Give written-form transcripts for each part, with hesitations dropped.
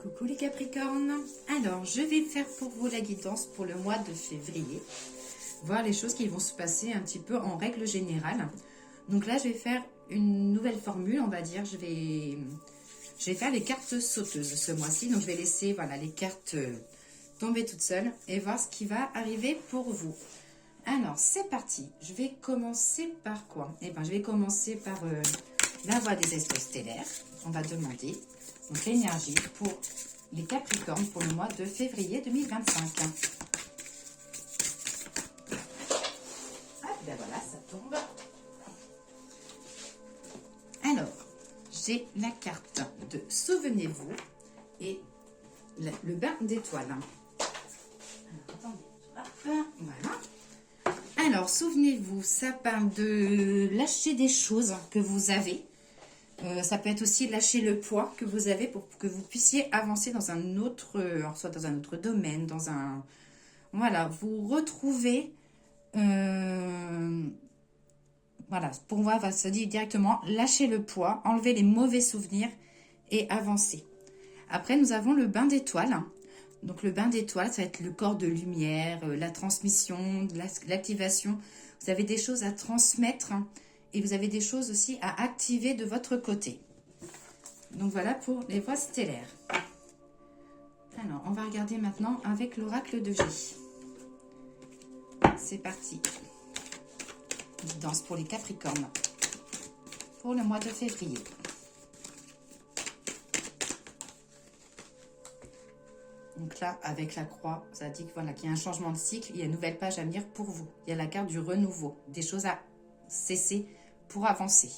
Coucou les Capricornes. Alors, je vais faire pour vous la guidance pour le mois de février. Voir les choses qui vont se passer un petit peu en règle générale. Donc là, je vais faire une nouvelle formule, on va dire. Je vais faire les cartes sauteuses ce mois-ci. Donc, je vais laisser voilà, les cartes tomber toutes seules et voir ce qui va arriver pour vous. Alors, c'est parti. Je vais commencer par quoi? Eh bien, je vais commencer par la voie des astres stellaires. On va demander donc l'énergie pour les Capricornes pour le mois de février 2025. Ah, ben voilà, ça tombe. Alors, j'ai la carte de Souvenez-vous et le bain d'étoiles. Alors, attendez. Hop, voilà. Alors, souvenez-vous, ça parle de lâcher des choses que vous avez. Ça peut être aussi lâcher le poids que vous avez pour que vous puissiez avancer dans un autre, soit dans un autre domaine, dans un... Voilà, vous retrouvez... voilà, pour moi, ça dit directement, lâcher le poids, enlever les mauvais souvenirs et avancer. Après, nous avons le bain d'étoiles. Donc, le bain d'étoiles, ça va être le corps de lumière, la transmission, l'activation. Vous avez des choses à transmettre, hein. Et vous avez des choses aussi à activer de votre côté. Donc voilà pour les voies stellaires. Alors, on va regarder maintenant avec l'oracle de G. C'est parti. Guidance pour les Capricornes. Pour le mois de février. Donc là, avec la croix, ça dit que voilà, qu'il y a un changement de cycle. Il y a une nouvelle page à venir pour vous. Il y a la carte du renouveau. Des choses à cesser pour avancer.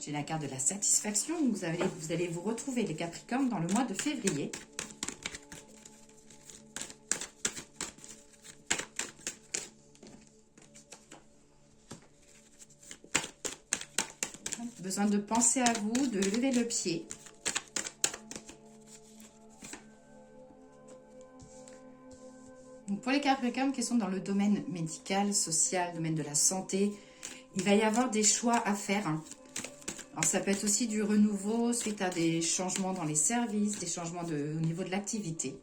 J'ai la carte de la satisfaction. Vous allez vous retrouver les Capricornes dans le mois de février. Besoin de penser à vous, de lever le pied. Donc pour les Capricornes qui sont dans le domaine médical, social, domaine de la santé, il va y avoir des choix à faire. Alors ça peut être aussi du renouveau suite à des changements dans les services, des changements au niveau de l'activité.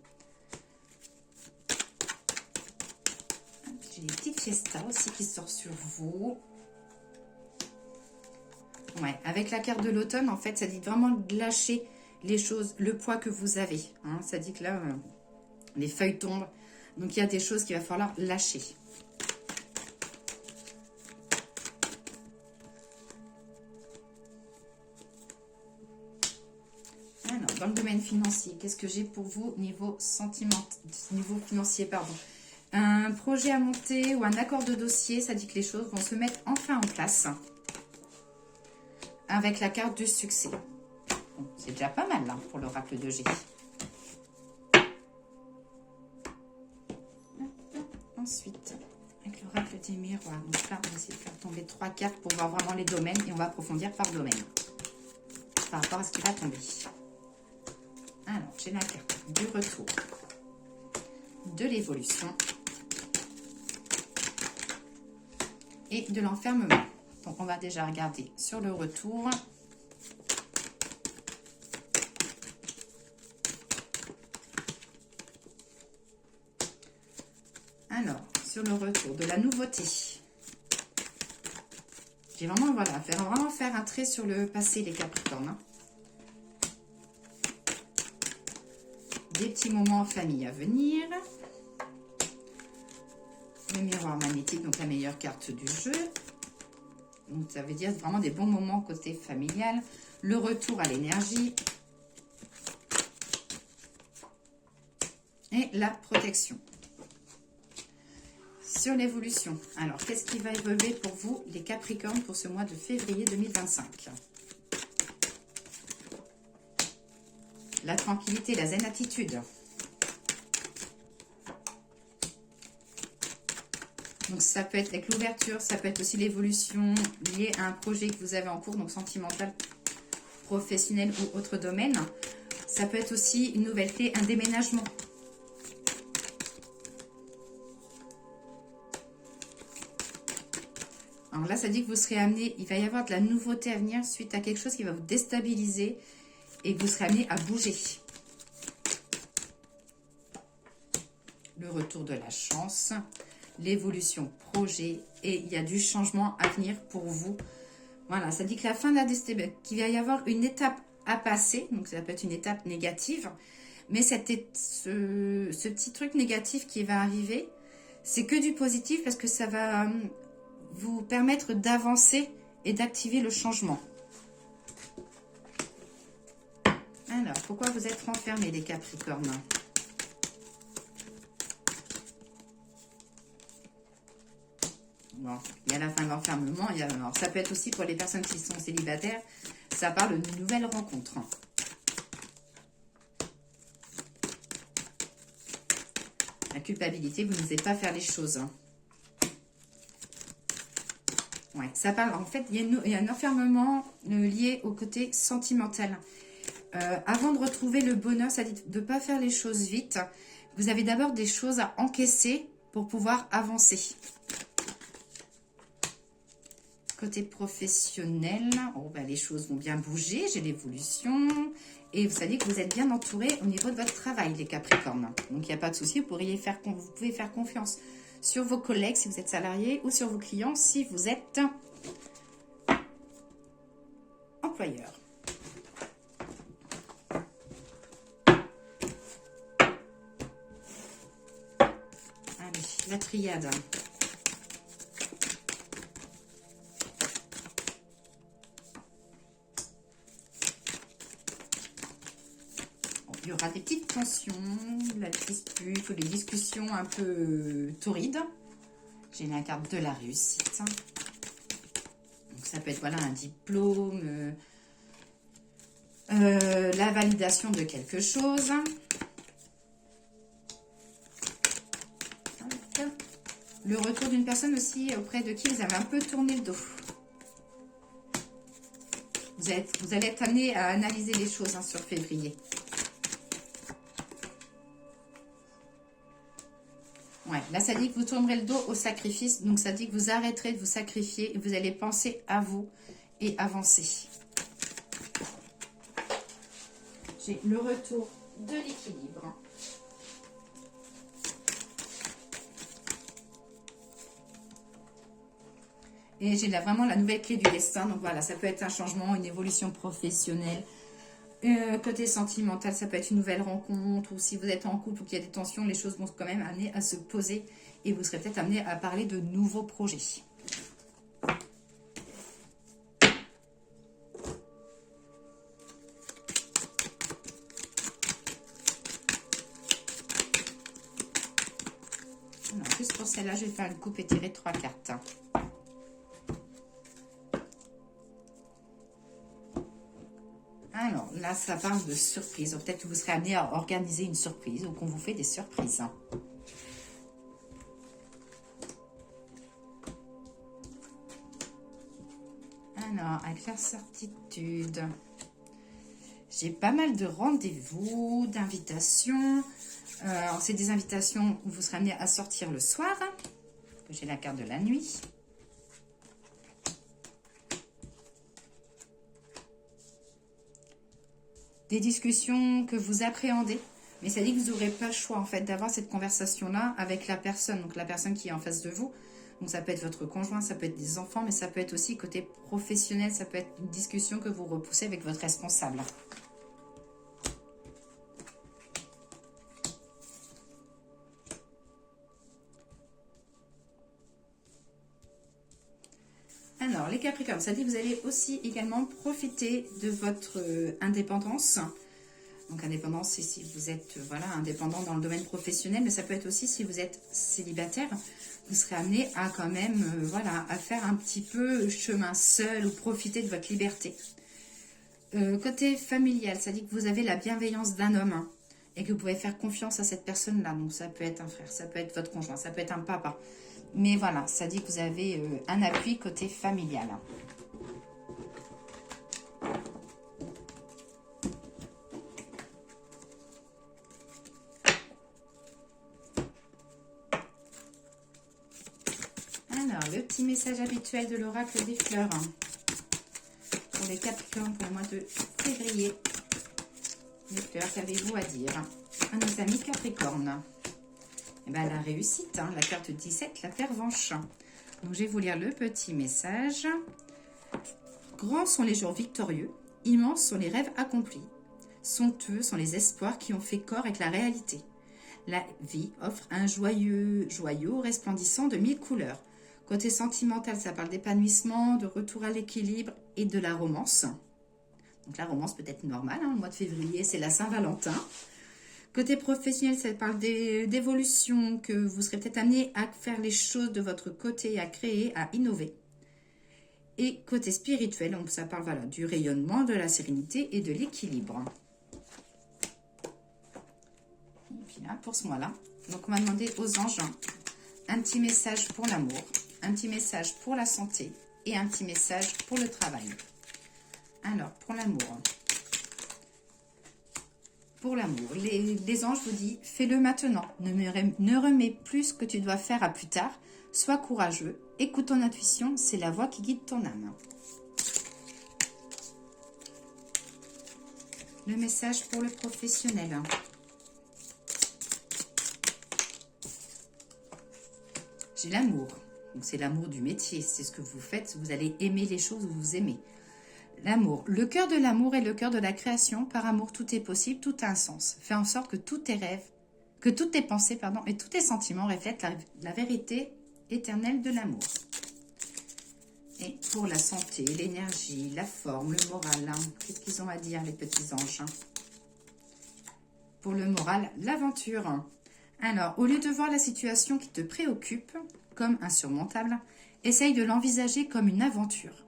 J'ai des petites fiestas aussi qui sortent sur vous. Ouais, avec la carte de l'automne, en fait, ça dit vraiment de lâcher les choses, le poids que vous avez. Hein. Ça dit que là, les feuilles tombent. Donc, il y a des choses qu'il va falloir lâcher. Alors, dans le domaine financier, qu'est-ce que j'ai pour vous niveau financier, pardon. Un projet à monter ou un accord de dossier, ça dit que les choses vont se mettre enfin en place. Avec la carte du succès. Bon, c'est déjà pas mal là, pour l'oracle de G. Ensuite, avec l'oracle des miroirs. Donc là, on va essayer de faire tomber 3 cartes pour voir vraiment les domaines. Et on va approfondir par domaine. Par rapport à ce qui va tomber. Alors, j'ai la carte du retour. De l'évolution. Et de l'enfermement. Donc, on va déjà regarder sur le retour. Alors, sur le retour de la nouveauté. J'ai vraiment, voilà, vraiment faire un trait sur le passé, les Capricornes. Hein. Des petits moments en famille à venir. Le miroir magnétique, donc la meilleure carte du jeu. Donc, ça veut dire vraiment des bons moments côté familial. Le retour à l'énergie. Et la protection. Sur l'évolution. Alors, qu'est-ce qui va évoluer pour vous, les Capricornes, pour ce mois de février 2025? La tranquillité, la zen attitude. Donc, ça peut être avec l'ouverture, ça peut être aussi l'évolution liée à un projet que vous avez en cours, donc sentimental, professionnel ou autre domaine. Ça peut être aussi une nouvelle clé, un déménagement. Alors là, ça dit que vous serez amené, il va y avoir de la nouveauté à venir suite à quelque chose qui va vous déstabiliser et que vous serez amené à bouger. Le retour de la chance, l'évolution projet et il y a du changement à venir pour vous. Voilà, ça dit que la fin de la déstabilisation, qu'il va y avoir une étape à passer, donc ça peut être une étape négative, mais ce petit truc négatif qui va arriver, c'est que du positif parce que ça va vous permettre d'avancer et d'activer le changement. Alors, pourquoi vous êtes renfermés, les Capricornes? Bon, il y a la fin de l'enfermement. Alors, ça peut être aussi pour les personnes qui sont célibataires. Ça parle d'une nouvelle rencontre. La culpabilité, vous n'osez pas faire les choses. Ouais, ça parle, en fait, il y a un enfermement lié au côté sentimental. Avant de retrouver le bonheur, ça dit de ne pas faire les choses vite. Vous avez d'abord des choses à encaisser pour pouvoir avancer. Côté professionnel, oh, ben, les choses vont bien bouger, j'ai l'évolution. Et vous savez que vous êtes bien entouré au niveau de votre travail, les Capricornes. Donc, il n'y a pas de souci, vous pouvez faire confiance sur vos collègues si vous êtes salarié ou sur vos clients si vous êtes employeur. Allez, la triade. Il y aura des petites tensions, la dispute ou des discussions un peu torrides. J'ai la carte de la réussite. Donc ça peut être voilà, un diplôme, la validation de quelque chose. Le retour d'une personne aussi auprès de qui vous avez un peu tourné le dos. Vous allez être amené à analyser les choses sur février. Ouais, là, ça dit que vous tournerez le dos au sacrifice. Donc, ça dit que vous arrêterez de vous sacrifier et vous allez penser à vous et avancer. J'ai le retour de l'équilibre. Et j'ai là vraiment la nouvelle clé du destin. Donc, voilà, ça peut être un changement, une évolution professionnelle. Côté sentimental, ça peut être une nouvelle rencontre ou si vous êtes en couple ou qu'il y a des tensions, les choses vont quand même amener à se poser et vous serez peut-être amené à parler de nouveaux projets. Alors, juste pour celle-là, je vais faire une coupe et tirer 3 cartes. Alors, là, ça parle de surprise. Peut-être que vous serez amené à organiser une surprise ou qu'on vous fait des surprises. Alors, avec la certitude, j'ai pas mal de rendez-vous, d'invitations. C'est des invitations où vous serez amené à sortir le soir. J'ai la carte de la nuit. Des discussions que vous appréhendez, mais ça dit que vous n'aurez pas le choix en fait d'avoir cette conversation-là avec la personne, donc la personne qui est en face de vous. Donc ça peut être votre conjoint, ça peut être des enfants, mais ça peut être aussi côté professionnel, ça peut être une discussion que vous repoussez avec votre responsable. Alors, les Capricornes, ça dit que vous allez aussi également profiter de votre indépendance. Donc, indépendance, c'est si vous êtes voilà, indépendant dans le domaine professionnel, mais ça peut être aussi si vous êtes célibataire, vous serez amené à quand même voilà, à faire un petit peu chemin seul ou profiter de votre liberté. Côté familial, ça dit que vous avez la bienveillance d'un homme hein, et que vous pouvez faire confiance à cette personne-là. Donc, ça peut être un frère, ça peut être votre conjoint, ça peut être un papa. Mais voilà, ça dit que vous avez un appui côté familial. Alors, le petit message message habituel de l'oracle des fleurs pour les Capricornes pour le mois de février. Les fleurs, qu'avez-vous à dire à nos amis Capricornes? Eh bien, la réussite, la carte 17, la pervenche. Donc, je vais vous lire le petit message. Grands sont les jours victorieux, immenses sont les rêves accomplis. Somptueux sont les espoirs qui ont fait corps avec la réalité. La vie offre un joyau resplendissant de 1000 couleurs. Côté sentimental, ça parle d'épanouissement, de retour à l'équilibre et de la romance. Donc la romance peut être normale, le mois de février, c'est la Saint-Valentin. Côté professionnel, ça parle d'évolution, que vous serez peut-être amené à faire les choses de votre côté, à créer, à innover. Et côté spirituel, donc ça parle voilà, du rayonnement, de la sérénité et de l'équilibre. Et puis là, pour ce mois-là, donc on va demander aux anges un petit message pour l'amour, un petit message pour la santé et un petit message pour le travail. Alors, pour l'amour. Pour l'amour, les anges vous disent, fais-le maintenant. Ne remets plus ce que tu dois faire à plus tard. Sois courageux. Écoute ton intuition, c'est la voix qui guide ton âme. Le message pour le professionnel. J'ai l'amour. Donc c'est l'amour du métier, c'est ce que vous faites. Vous allez aimer les choses que vous aimez. L'amour. Le cœur de l'amour est le cœur de la création. Par amour, tout est possible, tout a un sens. Fais en sorte que tous tes rêves, que toutes tes pensées, et tous tes sentiments reflètent la vérité éternelle de l'amour. Et pour la santé, l'énergie, la forme, le moral, qu'est-ce qu'ils ont à dire, les petits anges? Pour le moral, l'aventure. Alors, au lieu de voir la situation qui te préoccupe comme insurmontable, essaye de l'envisager comme une aventure.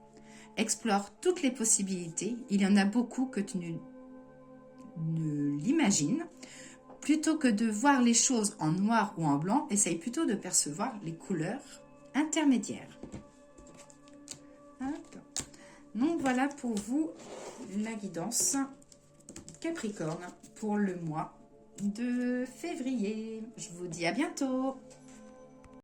Explore toutes les possibilités. Il y en a beaucoup que tu ne l'imagines. Plutôt que de voir les choses en noir ou en blanc, essaye plutôt de percevoir les couleurs intermédiaires. Hop. Donc voilà pour vous la guidance Capricorne pour le mois de février. Je vous dis à bientôt.